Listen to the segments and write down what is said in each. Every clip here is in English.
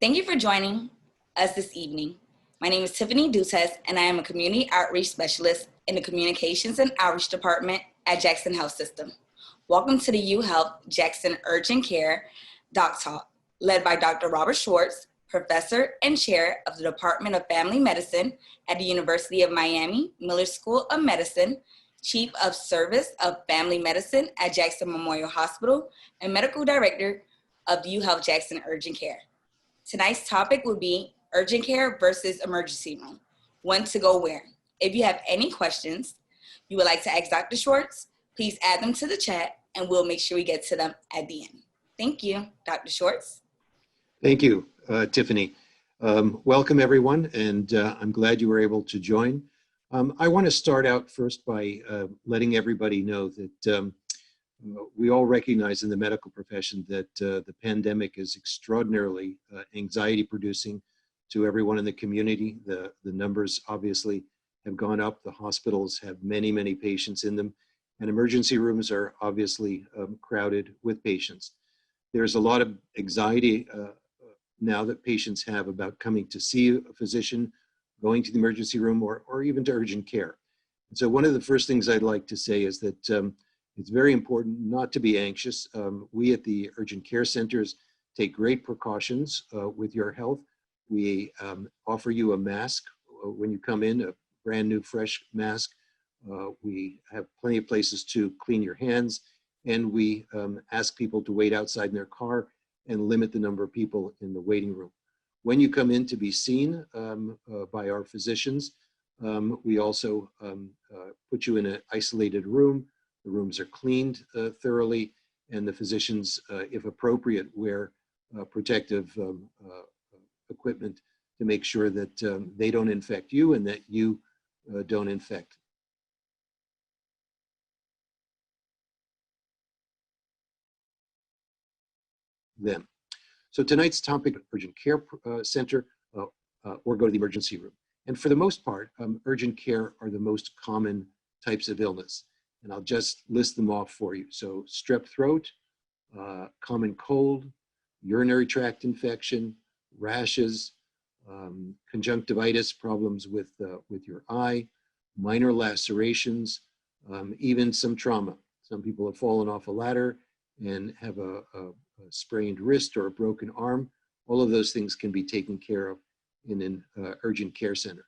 Thank you for joining us this evening. My name is Tiffany Dutes, and I am a Community Outreach Specialist in the Communications and Outreach Department at Jackson Health System. Welcome to the UHealth Jackson Urgent Care Doc Talk, led by Dr. Robert Schwartz, Professor and Chair of the Department of Family Medicine at the University of Miami Miller School of Medicine, Chief of Service of Family Medicine at Jackson Memorial Hospital, and Medical Director of UHealth Jackson Urgent Care. Tonight's topic will be urgent care versus emergency room. When to go where? If you have any questions you would like to ask Dr. Schwartz, please add them to the chat and we'll make sure we get to them at the end. Thank you, Dr. Schwartz. Thank you, Tiffany. Welcome everyone, and I'm glad you were able to join. I want to start out first by letting everybody know that we all recognize in the medical profession that the pandemic is extraordinarily anxiety producing to everyone in the community. The numbers obviously have gone up. The hospitals have many, many patients in them, and emergency rooms are obviously crowded with patients. There's a lot of anxiety now that patients have about coming to see a physician, going to the emergency room, or even to urgent care. And so one of the first things I'd like to say is that it's very important not to be anxious. We at the urgent care centers take great precautions with your health. We offer you a mask when you come in, a brand new fresh mask. We have plenty of places to clean your hands, and we ask people to wait outside in their car and limit the number of people in the waiting room. When you come in to be seen by our physicians, we also put you in an isolated room. The rooms are cleaned thoroughly, and the physicians, if appropriate, wear protective equipment to make sure that they don't infect you and that you don't infect them. So tonight's topic, urgent care center, or go to the emergency room. And for the most part, urgent care are the most common types of illness. And I'll just list them off for you. So strep throat, common cold, urinary tract infection, rashes, conjunctivitis, problems with your eye, minor lacerations, even some trauma. Some people have fallen off a ladder and have a sprained wrist or a broken arm. All of those things can be taken care of in an urgent care center.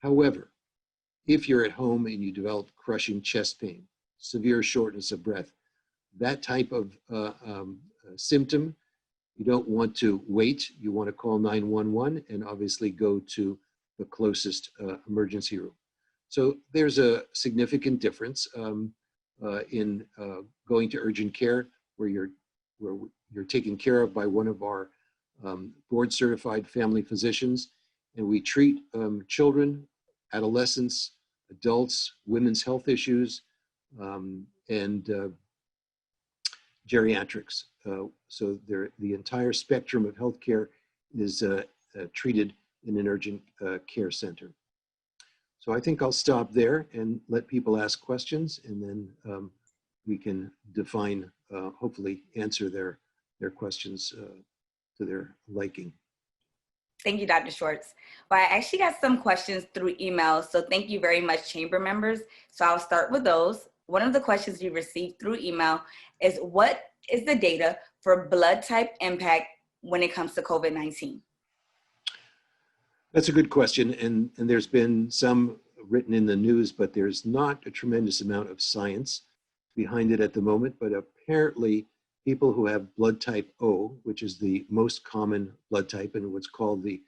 However, if you're at home and you develop crushing chest pain, severe shortness of breath, that type of symptom, you don't want to wait. You want to call 911 and obviously go to the closest emergency room. So there's a significant difference in going to urgent care where you're taken care of by one of our board-certified family physicians, and we treat children, adolescents, adults, women's health issues, and geriatrics. So the entire spectrum of healthcare is treated in an urgent care center. So I think I'll stop there and let people ask questions, and then we can define, hopefully answer their questions to their liking. Thank you, Dr. Schwartz. Well, I actually got some questions through email, so thank you very much, chamber members. So I'll start with those. One of the questions we received through email is, what is the data for blood type impact when it comes to COVID-19? That's a good question, and there's been some written in the news, but there's not a tremendous amount of science behind it at the moment. But apparently people who have blood type O, which is the most common blood type and what's called the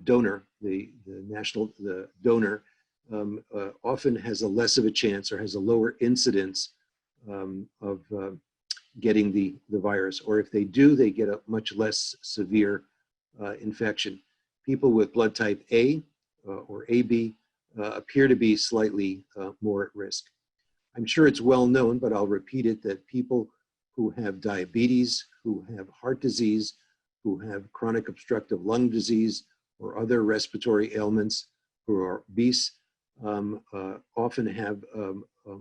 donor, the donor, often has a less of a chance or has a lower incidence of getting the virus, or if they do, they get a much less severe infection. People with blood type A or AB appear to be slightly more at risk. I'm sure it's well known, but I'll repeat it, that people who have diabetes, who have heart disease, who have chronic obstructive lung disease or other respiratory ailments, who are obese, often have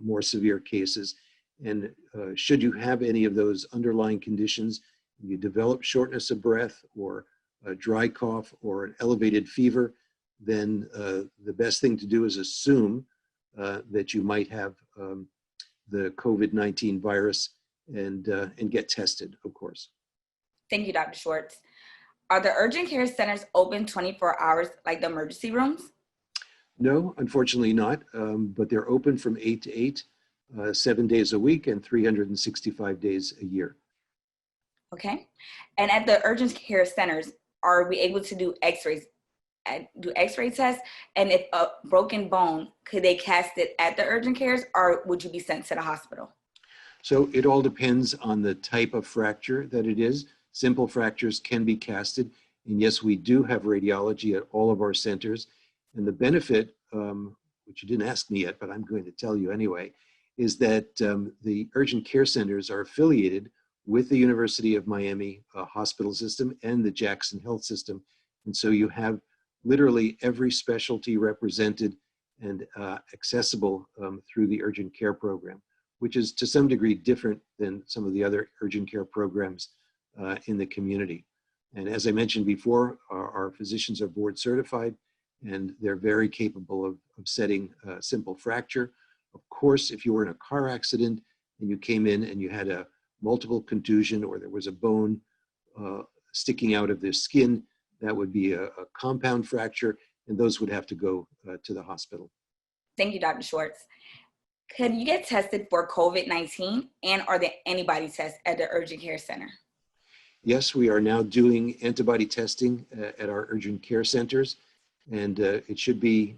more severe cases. And should you have any of those underlying conditions, you develop shortness of breath or a dry cough or an elevated fever, then the best thing to do is assume that you might have the COVID-19 virus and get tested, of course. Thank you, Dr. Schwartz. Are the urgent care centers open 24 hours like the emergency rooms? No, unfortunately not, but they're open from 8 to 8, 7 days a week and 365 days a year. Okay. And at the urgent care centers, are we able to do x-rays, do x-ray tests? And if a broken bone, could they cast it at the urgent cares, or would you be sent to the hospital? So it all depends on the type of fracture that it is. Simple fractures can be casted. And yes, we do have radiology at all of our centers. And the benefit, which you didn't ask me yet, but I'm going to tell you anyway, is that the urgent care centers are affiliated with the University of Miami hospital system and the Jackson Health System. And so you have literally every specialty represented and accessible through the urgent care program, which is to some degree different than some of the other urgent care programs in the community. And as I mentioned before, our physicians are board certified and they're very capable of setting a simple fracture. Of course, if you were in a car accident and you came in and you had a multiple contusion or there was a bone sticking out of the skin, that would be a compound fracture, and those would have to go to the hospital. Thank you, Dr. Schwartz. Could you get tested for COVID-19, and are there antibody tests at the urgent care center? Yes, we are now doing antibody testing at our urgent care centers, and it should be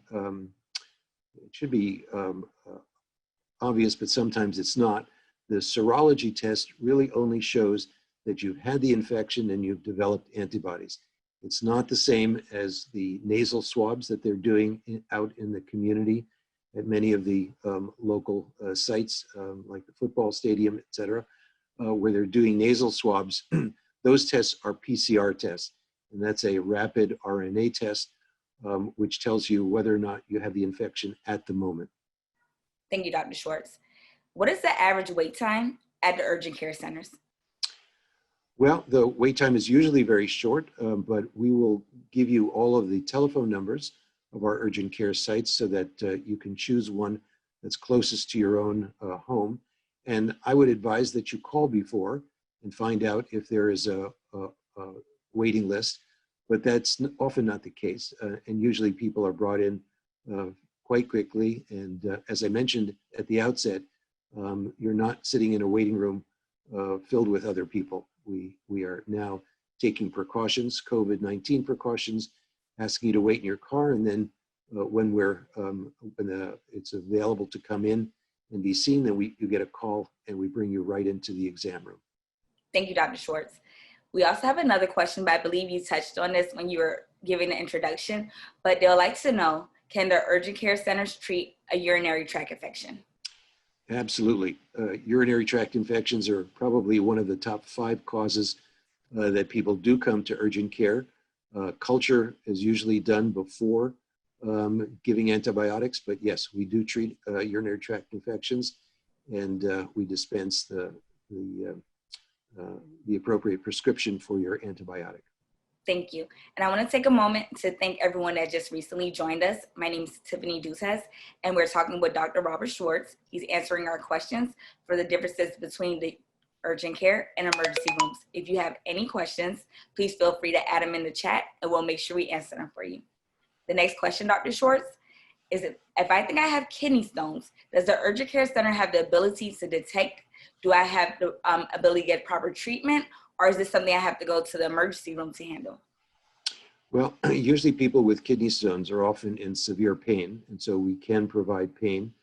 obvious, but sometimes it's not. The serology test really only shows that you've had the infection and you've developed antibodies. It's not the same as the nasal swabs that they're doing out in the community at many of the local sites, like the football stadium, et cetera, where they're doing nasal swabs. Those tests are PCR tests, and that's a rapid RNA test, which tells you whether or not you have the infection at the moment. Thank you, Dr. Schwartz. What is the average wait time at the urgent care centers? Well, the wait time is usually very short, but we will give you all of the telephone numbers of our urgent care sites so that you can choose one that's closest to your own home. And I would advise that you call before and find out if there is a waiting list, but that's often not the case. And usually people are brought in quite quickly. And as I mentioned at the outset, you're not sitting in a waiting room filled with other people. We are now taking precautions, COVID-19 precautions, asking you to wait in your car, and then when it's available to come in and be seen, then you get a call and we bring you right into the exam room. Thank you, Dr. Schwartz. We also have another question, but I believe you touched on this when you were giving the introduction, but they'll like to know, can the urgent care centers treat a urinary tract infection? Absolutely. Urinary tract infections are probably one of the top 5 causes that people do come to urgent care. Culture is usually done before giving antibiotics, but yes, we do treat urinary tract infections, and we dispense the appropriate prescription for your antibiotic. Thank you. And I want to take a moment to thank everyone that just recently joined us. My name is Tiffany Dutes, and we're talking with Dr. Robert Schwartz. He's answering our questions for the differences between the urgent care and emergency rooms. If you have any questions, please feel free to add them in the chat, and we'll make sure we answer them for you. The next question, Dr. Schwartz, is if I think I have kidney stones, does the urgent care center have the ability to detect? Do I have the ability to get proper treatment, or is this something I have to go to the emergency room to handle? Well, usually people with kidney stones are often in severe pain, and so we can provide pain.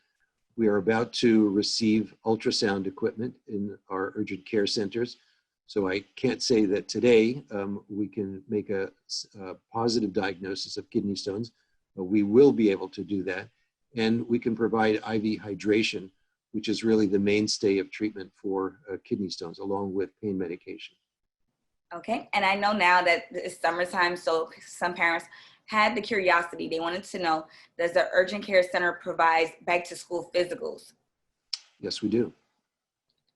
We are about to receive ultrasound equipment in our urgent care centers, so I can't say that today we can make a positive diagnosis of kidney stones, but we will be able to do that. And we can provide IV hydration, which is really the mainstay of treatment for kidney stones, along with pain medication. Okay, and I know now that it's summertime, so some parents had the curiosity. They wanted to know, does the urgent care center provide back to school physicals? Yes, we do.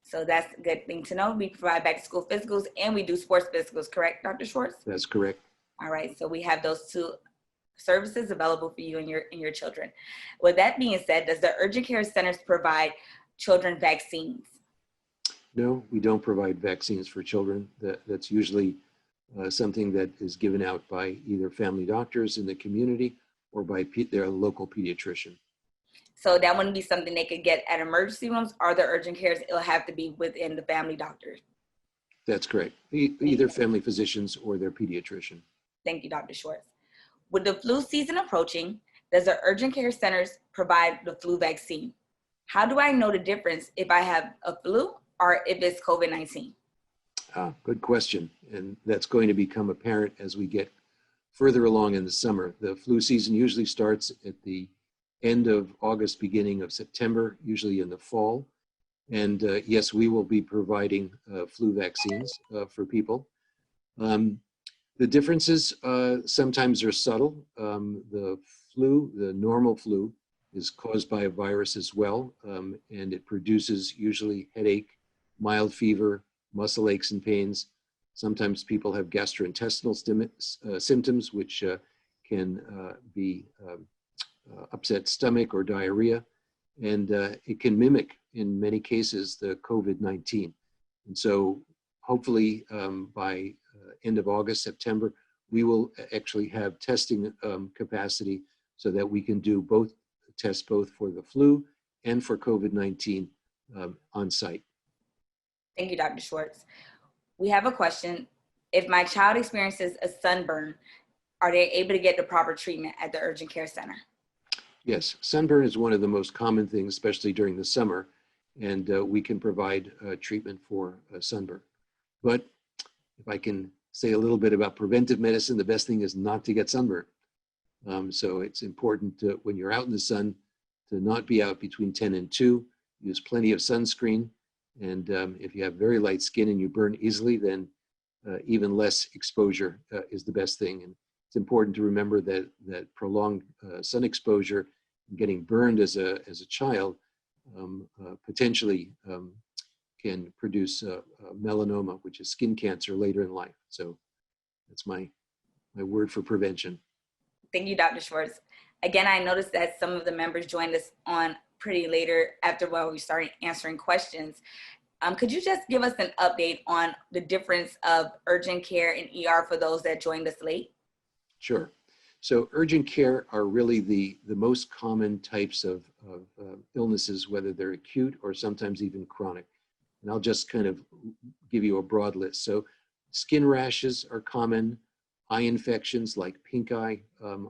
So that's a good thing to know. We provide back to school physicals and we do sports physicals, correct, Dr. Schwartz? That's correct. All right, so we have those two services available for you and your children. With that being said, does the urgent care centers provide children vaccines? No, we don't provide vaccines for children. That's usually something that is given out by either family doctors in the community or by their local pediatrician. So that wouldn't be something they could get at emergency rooms or the urgent cares. It'll have to be within the family doctor. That's correct. Either family physicians or their pediatrician. Thank you, Dr. Schwartz. With the flu season approaching, does the urgent care centers provide the flu vaccine? How do I know the difference if I have a flu or if it's COVID-19? Good question. And that's going to become apparent as we get further along in the summer. The flu season usually starts at the end of August, beginning of September, usually in the fall. And yes, we will be providing flu vaccines for people. The differences sometimes are subtle. The flu, the normal flu, is caused by a virus as well, and it produces usually headache, mild fever, muscle aches and pains. Sometimes people have gastrointestinal symptoms, which can be upset stomach or diarrhea, and it can mimic, in many cases, the COVID-19. And so hopefully by end of August, September, we will actually have testing capacity so that we can do both tests both for the flu and for COVID-19 on site. Thank you, Dr. Schwartz. We have a question. If my child experiences a sunburn, are they able to get the proper treatment at the urgent care center? Yes, sunburn is one of the most common things, especially during the summer, and we can provide treatment for sunburn. But if I can say a little bit about preventive medicine, the best thing is not to get sunburn. So it's important to, when you're out in the sun, to not be out between 10 and 2, use plenty of sunscreen, and if you have very light skin and you burn easily, then even less exposure is the best thing. And it's important to remember that prolonged sun exposure, getting burned as a child, potentially can produce melanoma, which is skin cancer later in life. So that's my word for prevention. Thank you, Dr. Schwartz. Again, I noticed that some of the members joined us on pretty later after while we started answering questions. Could you just give us an update on the difference of urgent care and ER for those that joined us late? Sure. So urgent care are really the most common types of illnesses, whether they're acute or sometimes even chronic. And I'll just kind of give you a broad list. So skin rashes are common. Eye infections like pink eye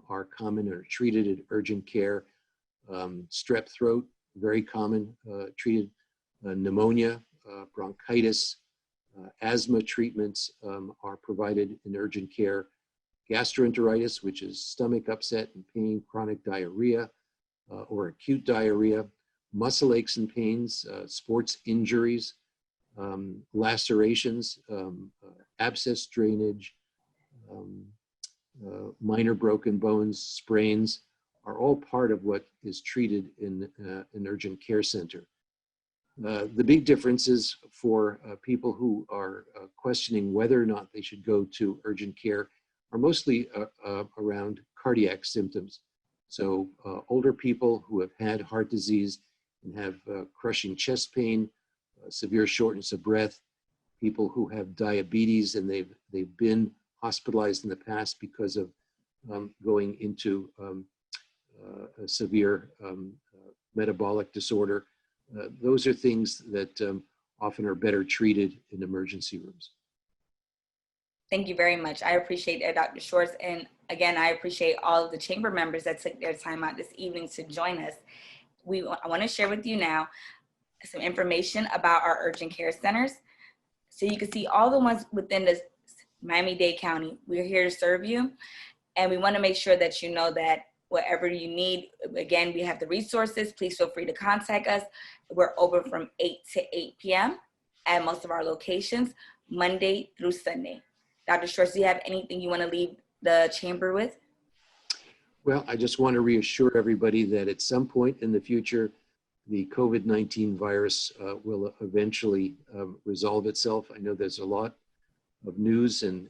are common and are treated at urgent care. Strep throat, very common, treated. Pneumonia, bronchitis, asthma treatments are provided in urgent care. Gastroenteritis, which is stomach upset and pain, chronic diarrhea or acute diarrhea, muscle aches and pains, sports injuries, lacerations, abscess drainage, minor broken bones, sprains, are all part of what is treated in an urgent care center. The big differences for people who are questioning whether or not they should go to urgent care are mostly around cardiac symptoms. So older people who have had heart disease and have crushing chest pain, severe shortness of breath, people who have diabetes and they've been hospitalized in the past because of going into a severe metabolic disorder. Those are things that often are better treated in emergency rooms. Thank you very much. I appreciate that, Dr. Schwartz. And again, I appreciate all of the chamber members that took their time out this evening to join us. I want to share with you now some information about our urgent care centers. So you can see all the ones within the Miami-Dade County. We're here to serve you. And we want to make sure that you know that whatever you need, again, we have the resources. Please feel free to contact us. We're open from 8 to 8 p.m. at most of our locations, Monday through Sunday. Dr. Schwartz, do you have anything you want to leave the chamber with? Well, I just want to reassure everybody that at some point in the future, the COVID-19 virus will eventually resolve itself. I know there's a lot of news and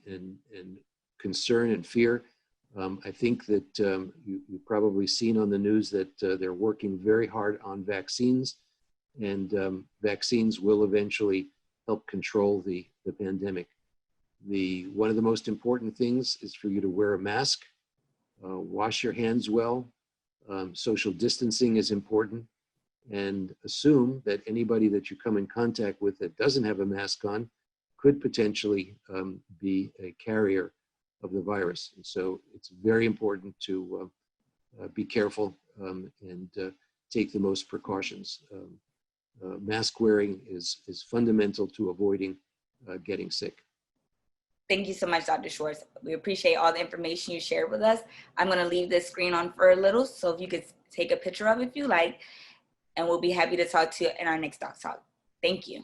concern and fear. I think that you've probably seen on the news that they're working very hard on vaccines, and vaccines will eventually help control the pandemic. One of the most important things is for you to wear a mask, wash your hands well, social distancing is important, and assume that anybody that you come in contact with that doesn't have a mask on could potentially be a carrier of the virus. And so it's very important to be careful and take the most precautions. Mask wearing is fundamental to avoiding getting sick. Thank you so much, Dr. Schwartz. We appreciate all the information you shared with us. I'm going to leave this screen on for a little, so if you could take a picture of it if you like, and we'll be happy to talk to you in our next Doc Talk. Thank you.